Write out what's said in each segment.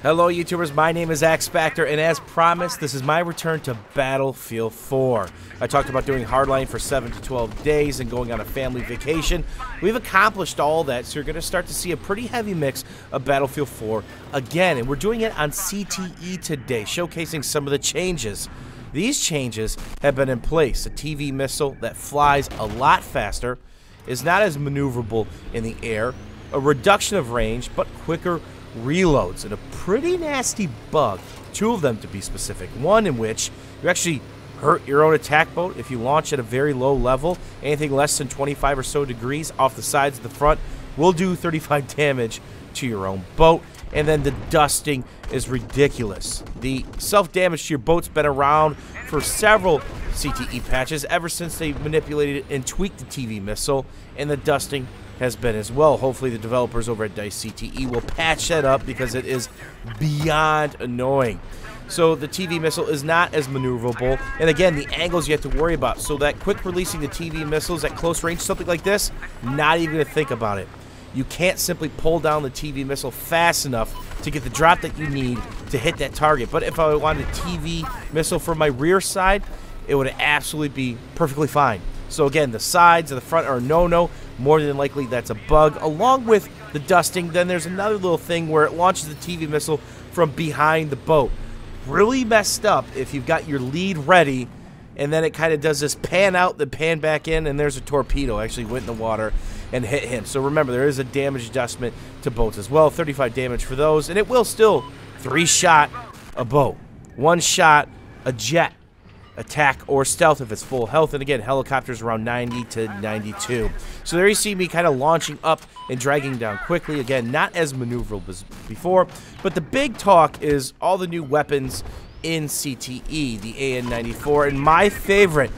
Hello YouTubers, my name is Axe Factor, and as promised, this is my return to Battlefield 4. I talked about doing Hardline for 7 to 12 days and going on a family vacation. We've accomplished all that, so you're going to start to see a pretty heavy mix of Battlefield 4 again, and we're doing it on CTE today, showcasing some of the changes. These changes have been in place. A TV missile that flies a lot faster, is not as maneuverable in the air, a reduction of range, but quicker reloads, and a pretty nasty bug, two of them to be specific. One in which you actually hurt your own attack boat if you launch at a very low level. Anything less than 25 or so degrees off the sides of the front will do 35 damage to your own boat. And then the dusting is ridiculous. The self-damage to your boat's been around for several CTE patches ever since they manipulated and tweaked the TV missile, and the dusting has been as well. Hopefully the developers over at DICE CTE will patch that up because it is beyond annoying. So the TV missile is not as maneuverable, and again, the angles you have to worry about. So that quick releasing the TV missiles at close range, something like this, not even to think about it. You can't simply pull down the TV missile fast enough to get the drop that you need to hit that target. But if I wanted a TV missile from my rear side, it would absolutely be perfectly fine. So again, the sides and the front are no-no. More than likely, that's a bug. Along with the dusting, then there's another little thing where it launches the TV missile from behind the boat. Really messed up if you've got your lead ready, and then it kind of does this pan out, then pan back in, and there's a torpedo actually went in the water and hit him. So remember, there is a damage adjustment to boats as well. 35 damage for those, and it will still 3-shot a boat. 1 shot a jet. Attack or stealth if it's full health, and again, helicopters around 90 to 92. So there you see me kind of launching up and dragging down quickly. Again, not as maneuverable as before, but the big talk is all the new weapons in CTE, the AN-94, and my favorite,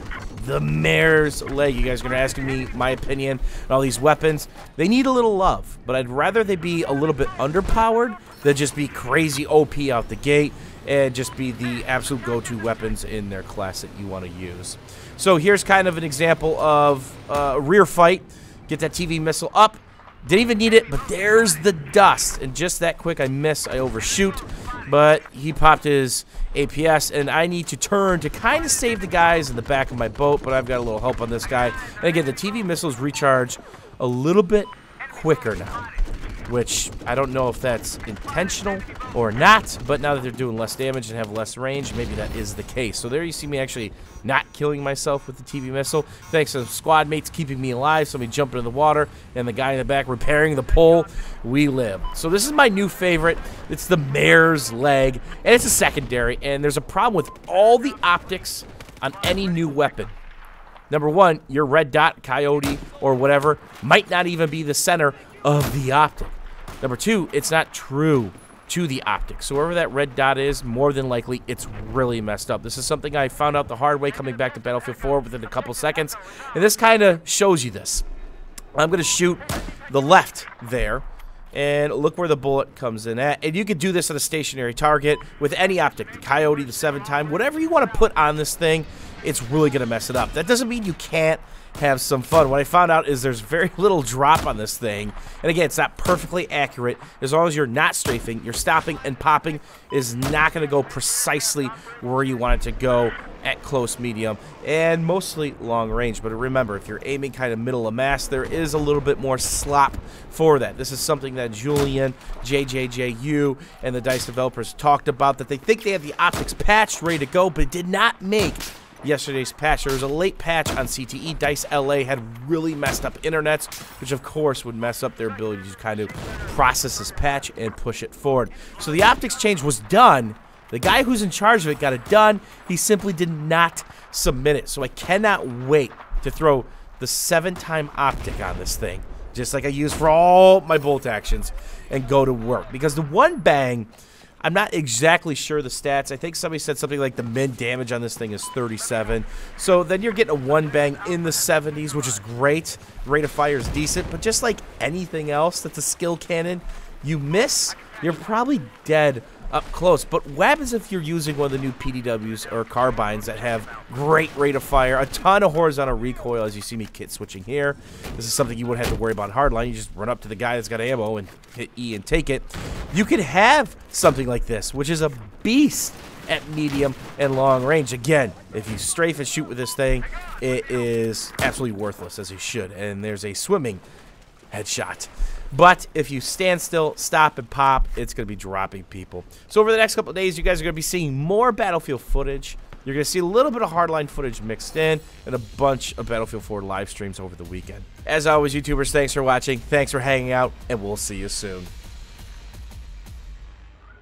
the Mare's leg. You guys are going to ask me my opinion on all these weapons. They need a little love, but I'd rather they be a little bit underpowered than just be crazy OP out the gate and just be the absolute go-to weapons in their class that you want to use. So here's kind of an example of a rear fight. Get that TV missile up. Didn't even need it, but there's the dust. And just that quick, I miss, I overshoot. But he popped his APS, and I need to turn to kind of save the guys in the back of my boat, but I've got a little help on this guy. And again, the TV missiles recharge a little bit quicker now, which I don't know if that's intentional or not, but now that they're doing less damage and have less range, maybe that is the case. So there you see me actually not killing myself with the TV missile, thanks to squad mates keeping me alive, somebody jumping in the water, and the guy in the back repairing the pole. We live. So this is my new favorite. It's the Mare's leg, and it's a secondary, and there's a problem with all the optics on any new weapon. Number one, your red dot, coyote, or whatever, might not even be the center of the optic. Number two, it's not true to the optic. So wherever that red dot is, more than likely, it's really messed up. This is something I found out the hard way coming back to Battlefield 4 within a couple seconds. And this kind of shows you this. I'm going to shoot the left there. And look where the bullet comes in at. And you could do this on a stationary target with any optic. The coyote, the 7-time, whatever you want to put on this thing, it's really going to mess it up. That doesn't mean you can't have some fun. What I found out is there's very little drop on this thing. And again, it's not perfectly accurate. As long as you're not strafing, you're stopping and popping is not going to go precisely where you want it to go at close, medium, and mostly long range. But remember, if you're aiming kind of middle of mass, there is a little bit more slop for that. This is something that Julian, JJJU, and the DICE developers talked about, that they think they have the optics patched, ready to go, but it did not make yesterday's patch. There was a late patch on CTE. DICE LA had really messed up internets, which of course would mess up their ability to kind of process this patch and push it forward. So the optics change was done. The guy who's in charge of it got it done. He simply did not submit it. So I cannot wait to throw the 7-time optic on this thing, just like I use for all my bolt actions, and go to work. Because the one bang, I'm not exactly sure the stats. I think somebody said something like the min damage on this thing is 37. So then you're getting a one bang in the 70s, which is great. Rate of fire is decent, but just like anything else that's a skill cannon, you miss, you're probably dead up close. But what happens if you're using one of the new PDWs or carbines that have great rate of fire, a ton of horizontal recoil, as you see me kit switching here? This is something you wouldn't have to worry about hardline. You just run up to the guy that's got ammo and hit E and take it. You could have something like this, which is a beast at medium and long range. Again, if you strafe and shoot with this thing, it is absolutely worthless, as you should. And there's a swimming headshot. But if you stand still, stop, and pop, it's going to be dropping people. So over the next couple of days, you guys are going to be seeing more Battlefield footage. You're going to see a little bit of hardline footage mixed in and a bunch of Battlefield 4 live streams over the weekend. As always, YouTubers, thanks for watching. Thanks for hanging out, and we'll see you soon.